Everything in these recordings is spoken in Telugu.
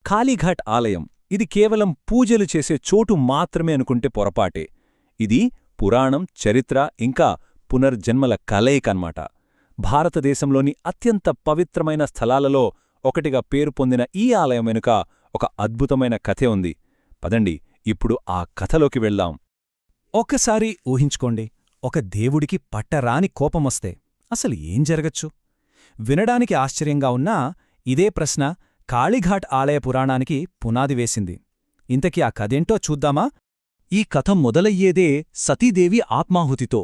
కాళీఘాట్ ఆలయం ఇది కేవలం పూజలు చేసే చోటు మాత్రమే అనుకుంటే పొరపాటే. ఇది పురాణం, చరిత్ర ఇంకా పునర్జన్మల కలయికన్నమాట. భారతదేశంలోని అత్యంత పవిత్రమైన స్థలాలలో ఒకటిగా పేరు పొందిన ఈ ఆలయం వెనుక ఒక అద్భుతమైన కథే ఉంది. పదండి ఇప్పుడు ఆ కథలోకి వెళ్దాం. ఒక్కసారి ఊహించుకోండి, ఒక దేవుడికి పట్టరాని కోపమొస్తే అసలు ఏం జరగచ్చు? వినడానికి ఆశ్చర్యంగా ఉన్నా ఇదే ప్రశ్న కాళీఘాట్ ఆలయ పురాణానికి పునాది వేసింది. ఇంతకీ ఆ కథేంటో చూద్దామా? ఈ కథ మొదలయ్యేదే సతీదేవి ఆత్మాహుతితో.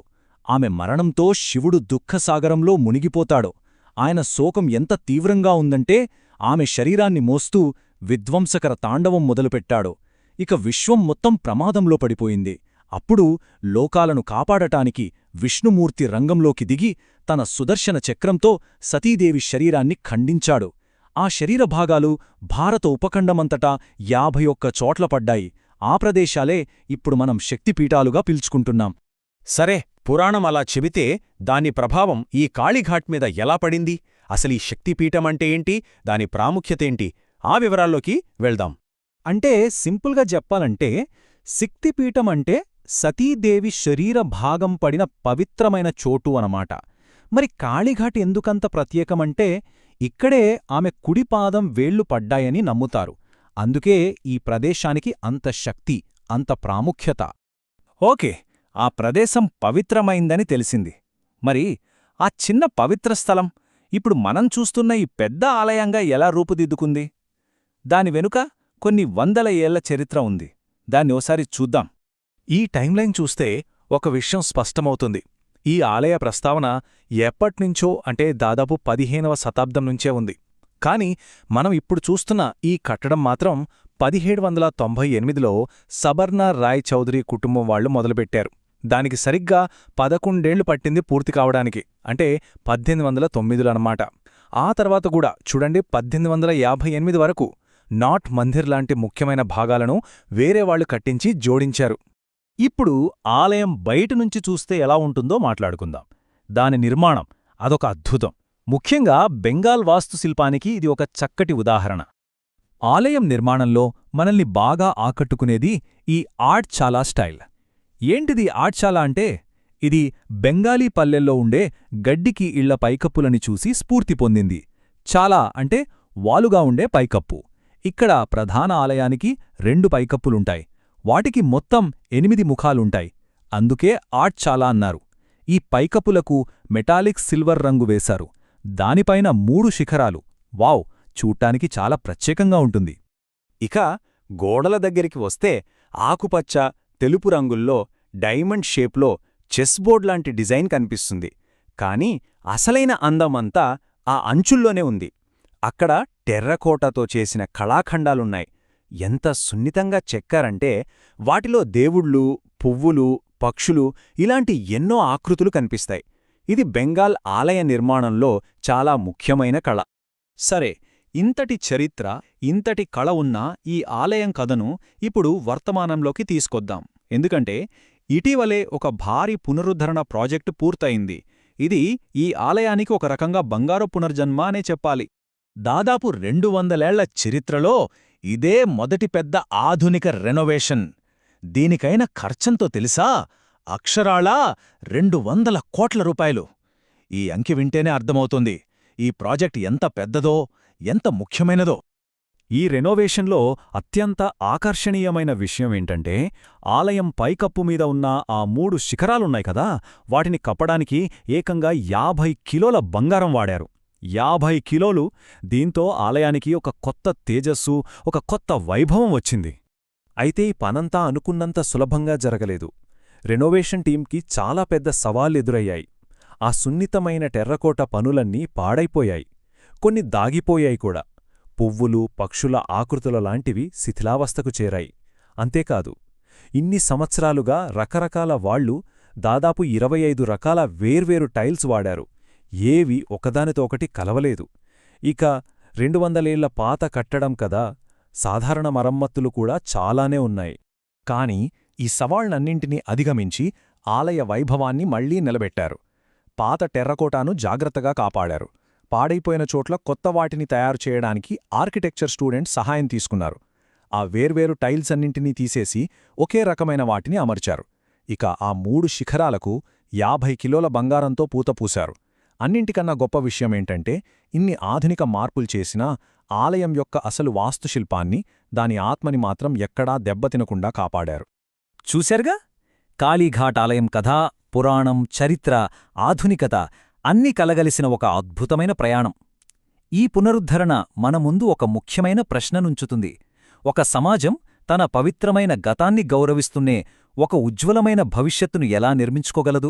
ఆమె మరణంతో శివుడు దుఃఖసాగరంలో మునిగిపోతాడు. ఆయన శోకం ఎంత తీవ్రంగా ఉందంటే ఆమె శరీరాన్ని మోస్తూ విధ్వంసకర తాండవం మొదలుపెట్టాడు. ఇక విశ్వం మొత్తం ప్రమాదంలో పడిపోయింది. అప్పుడు లోకాలను కాపాడటానికి విష్ణుమూర్తి రంగంలోకి దిగి తన సుదర్శన చక్రంతో సతీదేవి శరీరాన్ని ఖండించాడు. ఆ శరీరభాగాలు భారత ఉపఖండమంతటా 51 చోట్ల పడ్డాయి. ఆ ప్రదేశాలే ఇప్పుడు మనం శక్తిపీఠాలుగా పిలుచుకుంటున్నాం. సరే, పురాణం అలా చెబితే దాని ప్రభావం ఈ కాళీఘాట్ మీద ఎలా పడింది? అసలీ శక్తిపీఠమంటే ఏంటి? దాని ప్రాముఖ్యతేంటి? ఆ వివరాల్లోకి వెళ్దాం. అంటే సింపుల్గా చెప్పాలంటే శక్తిపీఠమంటే సతీదేవి శరీర భాగం పడిన పవిత్రమైన చోటు అనమాట. మరి కాళీఘాట్ ఎందుకంత ప్రత్యేకమంటే ఇక్కడే ఆమె కుడిపాదం వేళ్లు పడ్డాయని నమ్ముతారు. అందుకే ఈ ప్రదేశానికి అంత శక్తి, అంత ప్రాముఖ్యత. ఓకే, ఆ ప్రదేశం పవిత్రమైందని తెలిసింది. మరి ఆ చిన్న పవిత్ర స్థలం ఇప్పుడు మనం చూస్తున్న ఈ పెద్ద ఆలయంగా ఎలా రూపుదిద్దుకుంది? దాని వెనుక కొన్ని వందల ఏళ్ల చరిత్ర ఉంది. దాన్ని ఓసారి చూద్దాం. ఈ టైంలైన్ చూస్తే ఒక విషయం స్పష్టమవుతుంది. ఈ ఆలయ ప్రస్తావన ఎప్పట్నుంచో అంటే దాదాపు 15వ శతాబ్దం నుంచే ఉంది. కాని మనం ఇప్పుడు చూస్తున్న ఈ కట్టడం మాత్రం 1798లో సబర్నార్ రాయ్ చౌదరి కుటుంబం వాళ్లు మొదలుపెట్టారు. దానికి సరిగ్గా 11 ఏళ్లు పట్టింది పూర్తి కావడానికి, అంటే 1809లో అన్నమాట. ఆ తర్వాత కూడా చూడండి 1858 వరకు నాట్ మందిర్ లాంటి ముఖ్యమైన భాగాలను వేరేవాళ్లు కట్టించి జోడించారు. ఇప్పుడు ఆలయం బయటనుంచి చూస్తే ఎలా ఉంటుందో మాట్లాడుకుందాం. దాని నిర్మాణం అదొక అద్భుతం. ముఖ్యంగా బెంగాల్ వాస్తుశిల్పానికి ఇది ఒక చక్కటి ఉదాహరణ. ఆలయం నిర్మాణంలో మనల్ని బాగా ఆకట్టుకునేది ఈ ఆర్ట్చాలా స్టైల్. ఏంటిది ఆర్ట్చాలా అంటే? ఇది బెంగాలీ పల్లెల్లో ఉండే గడ్డికి ఇళ్ల పైకప్పులని చూసి స్ఫూర్తి పొందింది. చాలా అంటే వాలుగా ఉండే పైకప్పు. ఇక్కడ ప్రధాన ఆలయానికి 2 పైకప్పులుంటాయి. వాటికి మొత్తం 8 ముఖాలుంటాయి. అందుకే ఆర్ట్చాలా అన్నారు. ఈ పైకప్పులకు మెటాలిక్ సిల్వర్ రంగు వేశారు. దానిపైన 3 శిఖరాలు. వావ్, చూడ్డానికి చాలా ప్రత్యేకంగా ఉంటుంది. ఇక గోడల దగ్గరికి వస్తే ఆకుపచ్చ, తెలుపు రంగుల్లో డైమండ్ షేప్లో చెస్బోర్డ్ లాంటి డిజైన్ కనిపిస్తుంది. కాని అసలైన అందమంతా ఆ అంచుల్లోనే ఉంది. అక్కడ టెర్రకోటతో చేసిన కళాఖండాలున్నాయి. ఎంత సున్నితంగా చెక్కారంటే వాటిలో దేవుళ్ళు, పువ్వులు, పక్షులు ఇలాంటి ఎన్నో ఆకృతులు కనిపిస్తాయి. ఇది బెంగాల్ ఆలయ నిర్మాణంలో చాలా ముఖ్యమైన కళ. సరే, ఇంతటి చరిత్ర, ఇంతటి కళ ఉన్న ఈ ఆలయం కథను ఇప్పుడు వర్తమానంలోకి తీసుకొద్దాం. ఎందుకంటే ఇటీవలే ఒక భారీ పునరుద్ధరణ ప్రాజెక్టు పూర్తయింది. ఇది ఈ ఆలయానికి ఒక రకంగా బంగారు పునర్జన్మ అనే చెప్పాలి. దాదాపు 200 ఏళ్ల చరిత్రలో ఇదే మొదటి పెద్ద ఆధునిక రెనోవేషన్. దీనికైన ఖర్చంతో తెలుసా? అక్షరాళా 200 కోట్ల రూపాయలు. ఈ అంకె వింటేనే అర్థమవుతుంది ఈ ప్రాజెక్ట్ ఎంత పెద్దదో, ఎంత ముఖ్యమైనదో. ఈ రెనోవేషన్లో అత్యంత ఆకర్షణీయమైన విషయమేంటంటే ఆలయం పైకప్పు మీద ఉన్న ఆ 3 శిఖరాలున్నాయి కదా, వాటిని కప్పడానికి ఏకంగా 50 కిలోల బంగారం వాడారు. 50 కిలోలు. దీంతో ఆలయానికి ఒక కొత్త తేజస్సు, ఒక కొత్త వైభవం వచ్చింది. అయితే ఈ పనంతా అనుకున్నంత సులభంగా జరగలేదు. రెనోవేషన్ టీంకి చాలా పెద్ద సవాళ్లెదురయ్యాయి. ఆ సున్నితమైన టెర్రకోట పనులన్నీ పాడైపోయాయి. కొన్ని దాగిపోయాయి కూడా. పువ్వులు, పక్షుల ఆకృతుల లాంటివి శిథిలావస్థకు చేరాయి. అంతేకాదు, ఇన్ని సంవత్సరాలుగా రకరకాల వాళ్లు దాదాపు 25 రకాల వేర్వేరు టైల్స్ వాడారు. ఏవి ఒకదానితో ఒకటి కలవలేదు. ఇక 200 ఏళ్ల పాత కట్టడం కదా, సాధారణ మరమ్మత్తులు కూడా చాలానే ఉన్నాయి. కాని ఈ సవాళ్లన్నింటినీ అధిగమించి ఆలయ వైభవాన్ని మళ్లీ నిలబెట్టారు. పాత టెర్రకోటాను జాగ్రత్తగా కాపాడారు. పాడైపోయిన చోట్ల కొత్త వాటిని తయారు చేయడానికి ఆర్కిటెక్చర్ స్టూడెంట్స్ సహాయం తీసుకున్నారు. ఆ వేర్వేరు టైల్స్ అన్నింటినీ తీసేసి ఒకే రకమైన వాటిని అమర్చారు. ఇక ఆ 3 శిఖరాలకు 50 కిలోల బంగారంతో పూతపూశారు. అన్నింటికన్నా గొప్ప విషయమేంటంటే, ఇన్ని ఆధునిక మార్పులు చేసినా ఆలయం యొక్క అసలు వాస్తుశిల్పాన్ని, దాని ఆత్మని మాత్రం ఎక్కడా దెబ్బతినకుండా కాపాడారు. చూశారుగా, కాళీఘాట్ ఆలయం కథ, పురాణం, చరిత్ర, ఆధునికత అన్నీ కలగలిసిన ఒక అద్భుతమైన ప్రయాణం. ఈ పునరుద్ధరణ మన ముందు ఒక ముఖ్యమైన ప్రశ్ననుంచుతుంది. ఒక సమాజం తన పవిత్రమైన గతాన్ని గౌరవిస్తూనే ఒక ఉజ్వలమైన భవిష్యత్తును ఎలా నిర్మించుకోగలదు?